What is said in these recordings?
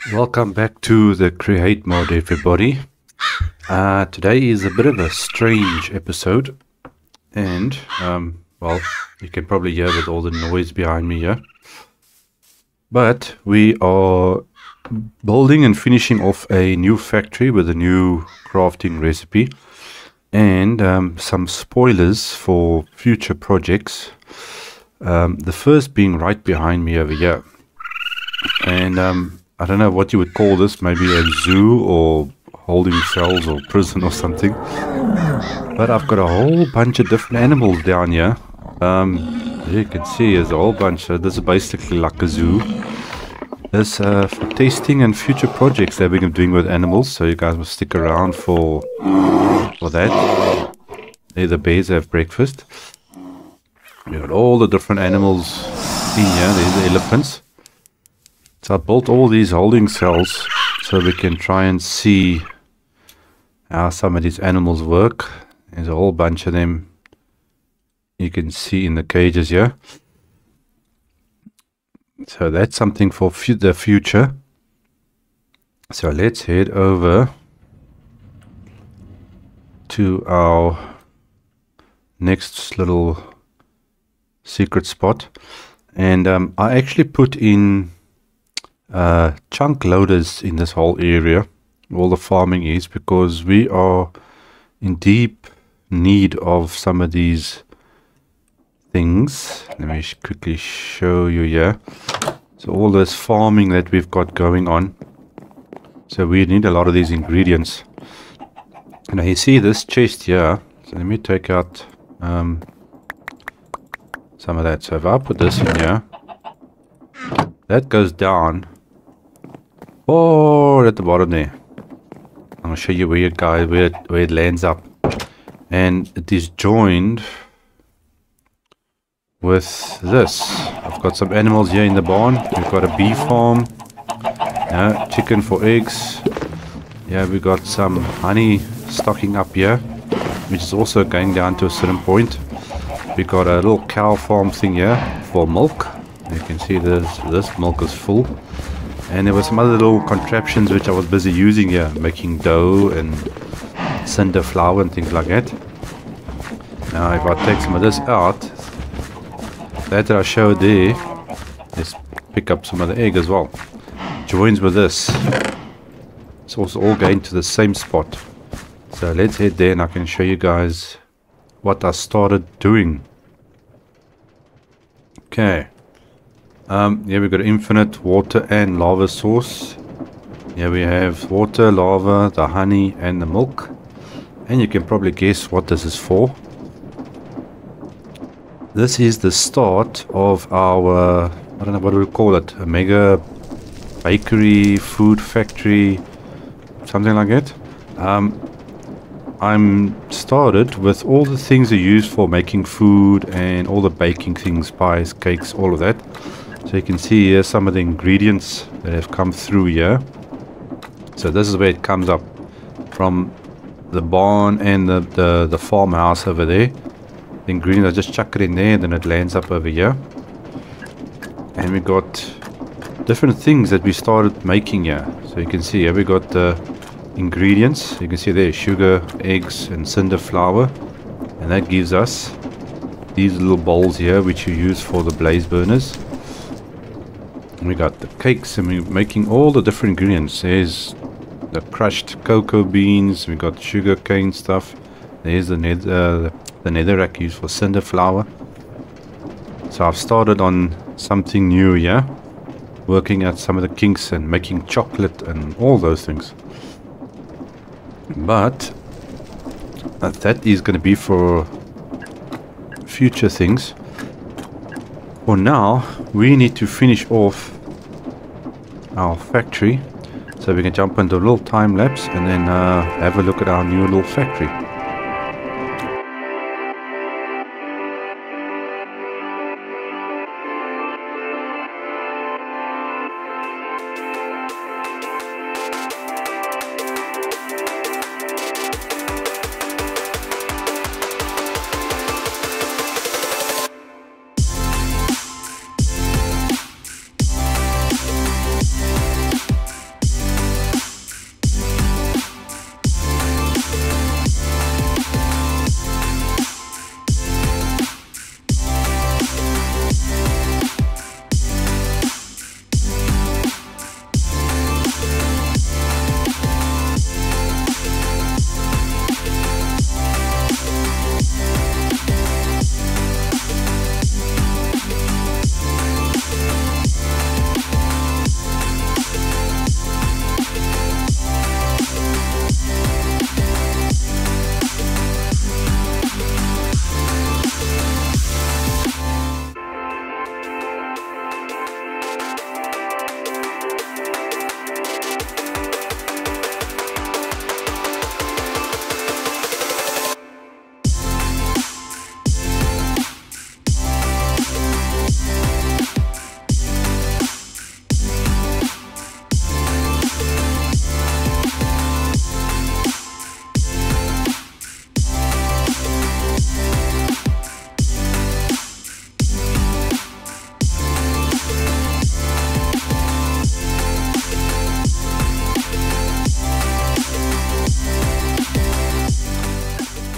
Welcome back to the create mode, everybody. Today is a bit of a strange episode, and well, you can probably hear with all the noise behind me here, but we are building and finishing off a new factory with a new crafting recipe and some spoilers for future projects. The first being right behind me over here, and I don't know what you would call this, maybe a zoo or holding cells or prison or something. But I've got a whole bunch of different animals down here. You can see there's a whole bunch. This is basically like a zoo. There's for testing and future projects that we're doing with animals, so you guys must stick around for that. There the bears have breakfast. We've got all the different animals in here. There's the elephants. So I built all these holding cells so we can try and see how some of these animals work. There's a whole bunch of them you can see in the cages here. So that's something for the future. So let's head over to our next little secret spot. And I actually put in chunk loaders in this whole area. All the farming is because we are in deep need of some of these things. Let me quickly show you here. So all this farming that we've got going on, so we need a lot of these ingredients. Now you see this chest here, so let me take out some of that. So if I put this in here, that goes down at the bottom there. I'm going to show you where it lands up, and it is joined with this. I've got some animals here in the barn. We've got a bee farm, chicken for eggs. Yeah, we got some honey stocking up here, which is also going down to a certain point. We got a little cow farm thing here for milk. You can see this milk is full. And there were some other little contraptions which I was busy using here, making dough and cinder flour and things like that. Now if I take some of this out, that I showed there, let's pick up some of the egg as well. Joins with this. It's also all going to the same spot. So let's head there and I can show you guys what I started doing. Okay. Here we've got infinite water and lava source. Here we have water, lava, the honey and the milk. And you can probably guess what this is for. This is the start of our, I don't know what we call it, a mega bakery, food factory, something like that. I'm started with all the things you use for making food and all the baking things, pies, cakes, all of that. So you can see here some of the ingredients that have come through here. So this is where it comes up from the barn and the farmhouse over there. The ingredients, I just chuck it in there and then it lands up over here. And we got different things that we started making here. So you can see here we got the ingredients. You can see there sugar, eggs and cinder flour. And that gives us these little bowls here which you use for the blaze burners. We got the cakes and we're making all the different ingredients. There's the crushed cocoa beans, we got sugar cane stuff. There's the netherrack used for cinder flour. So I've started on something new here, working at some of the kinks and making chocolate and all those things. But that is going to be for future things. For now, we need to finish off our factory so we can jump into a little time lapse and then have a look at our new little factory.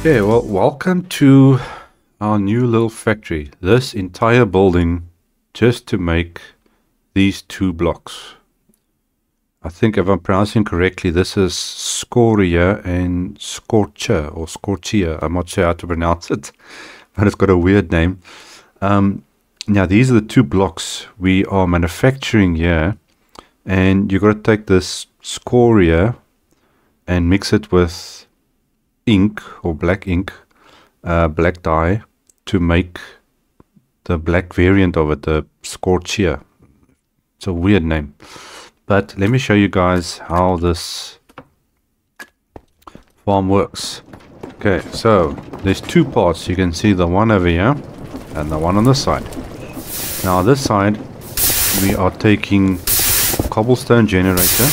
Okay, well, welcome to our new little factory. This entire building just to make these 2 blocks. I think if I'm pronouncing correctly, this is Scoria and Scorchia or Scorchia. I'm not sure how to pronounce it, but it's got a weird name. Now, these are the 2 blocks we are manufacturing here, and you've got to take this Scoria and mix it with ink or black ink, black dye, to make the black variant of it, the scorchia. It's a weird name, but let me show you guys how this farm works. Okay, so there's 2 parts. You can see the one over here and the one on this side. Now this side we are taking a cobblestone generator,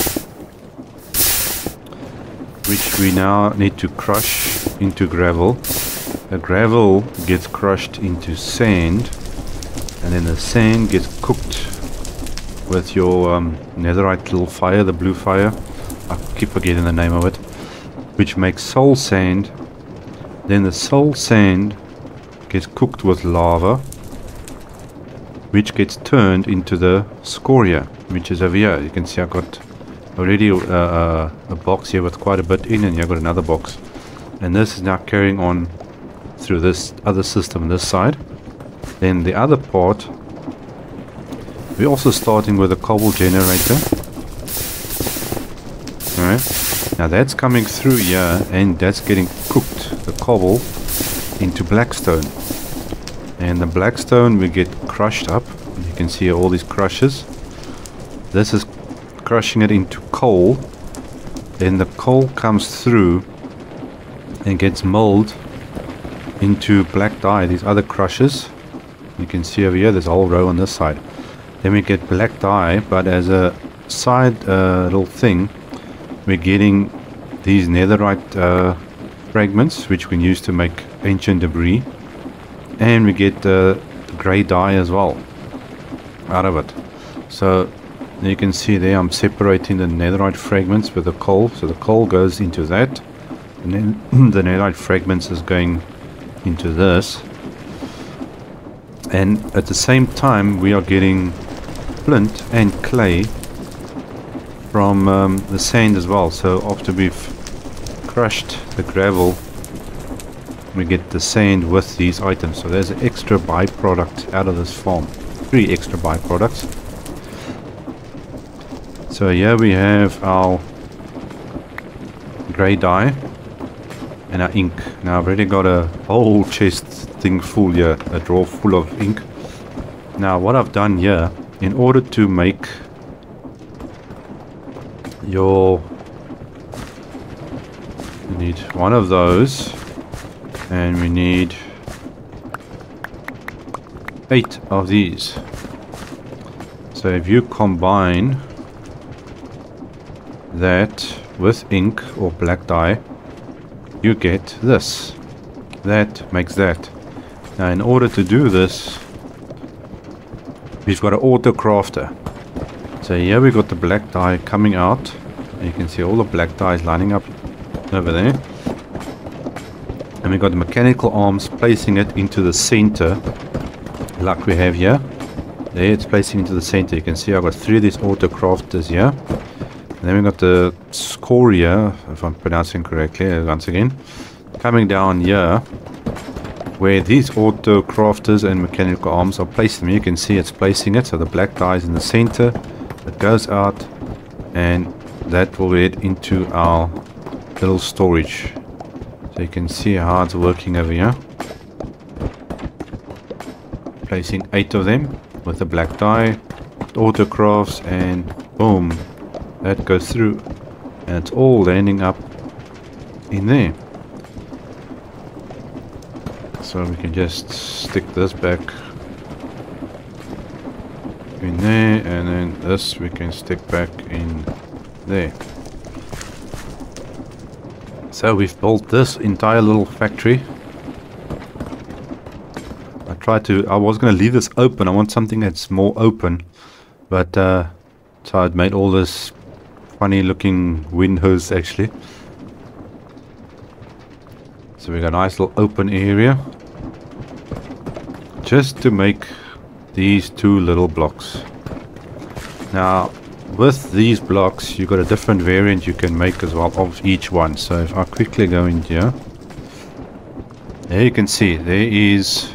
which we now need to crush into gravel. The gravel gets crushed into sand, and then the sand gets cooked with your netherite little fire, the blue fire. I keep forgetting the name of it, which makes soul sand. Then the soul sand gets cooked with lava, which gets turned into the scoria, which is over here. You can see I've got already a box here with quite a bit in, and here I've got another box. And this is now carrying on through this other system on this side. Then the other part, we're also starting with a cobble generator. Alright, now that's coming through here, and that's getting cooked, the cobble, into blackstone. And the blackstone we get crushed up. You can see all these crushes. This is crushing it into coal. Then the coal comes through and gets molded into black dye, these other crushes. You can see over here there's a whole row on this side. Then we get black dye, but as a side little thing, we're getting these netherite fragments, which we can use to make ancient debris. And we get grey dye as well out of it. So you can see there I'm separating the netherite fragments with the coal. So the coal goes into that, and then the netherite fragments is going into this. And at the same time we are getting flint and clay from the sand as well. So after we've crushed the gravel, we get the sand with these items. So there's an extra byproduct out of this farm. 3 extra byproducts. So here we have our grey dye and our ink. Now I've already got a whole chest thing full here, a drawer full of ink. Now what I've done here, in order to make you need one of those, and we need 8 of these. So if you combine that with ink or black dye, you get this. That makes that. Now in order to do this, we've got an auto crafter. So here we got the black dye coming out. You can see all the black dyes lining up over there. And we got the mechanical arms placing it into the center, like we have here. There it's placing into the center. You can see I've got 3 of these auto crafters here. And then we got the Scoria, if I'm pronouncing correctly, once again, coming down here, where these auto crafters and mechanical arms are placing them. You can see it's placing it, so the black dye is in the center. It goes out, and that will lead into our little storage. So you can see how it's working over here. Placing 8 of them with the black dye, auto crafts, and boom, that goes through, and it's all landing up in there. So we can just stick this back in there, and then this we can stick back in there. So we've built this entire little factory. I was going to leave this open. I want something that's more open, but so I'd made all this funny looking windows actually. So So we got a nice little open area just to make these two little blocks. Now with these blocks you got a different variant you can make as well of each one. So if I quickly go in here, there you can see there is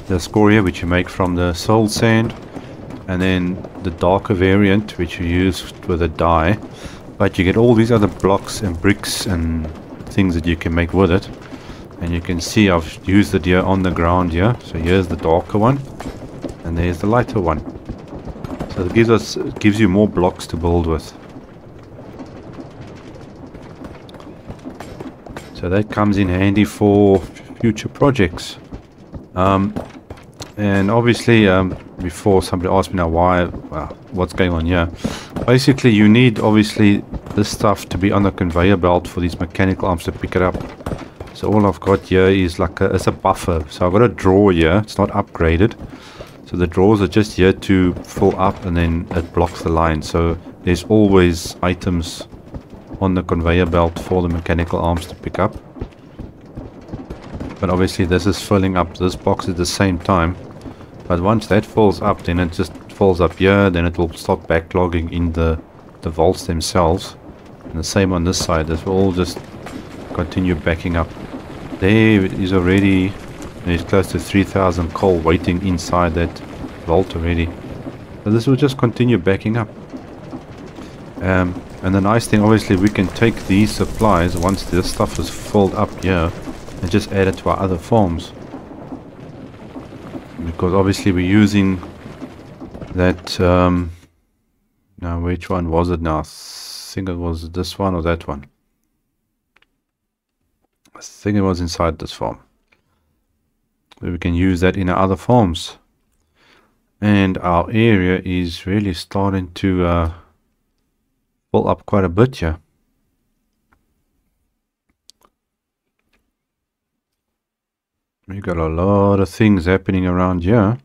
the scoria, which you make from the soul sand, and then the darker variant which you use with a dye. But you get all these other blocks and bricks and things that you can make with it. And you can see I've used it here on the ground here. So here's the darker one, and there's the lighter one. So it gives you more blocks to build with. So that comes in handy for future projects. And obviously, before somebody asked me now what's going on here. Basically, you need obviously this stuff to be on the conveyor belt for these mechanical arms to pick it up. So all I've got here is like it's a buffer. So I've got a drawer here. It's not upgraded. So the drawers are just here to fill up, and then it blocks the line. So there's always items on the conveyor belt for the mechanical arms to pick up. But obviously this is filling up this box at the same time. But once that fills up, then it just fills up here, then it will start backlogging in the vaults themselves. And the same on this side, this will all just continue backing up. There is already, there's close to 3,000 coal waiting inside that vault already. So this will just continue backing up. And the nice thing, obviously, we can take these supplies once this stuff is filled up here and just add it to our other farms. Because obviously we're using that, now which one was it now? I think it was this one or that one. I think it was inside this farm. We can use that in our other farms. And our area is really starting to fill up quite a bit here. We got a lot of things happening around here.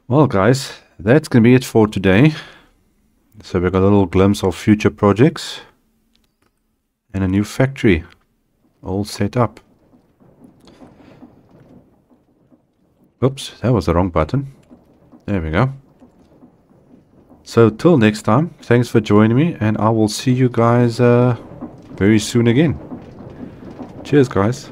Well guys, that's going to be it for today. So we got a little glimpse of future projects and a new factory all set up. Oops, that was the wrong button. There we go. So till next time, thanks for joining me, and I will see you guys very soon again. Cheers guys.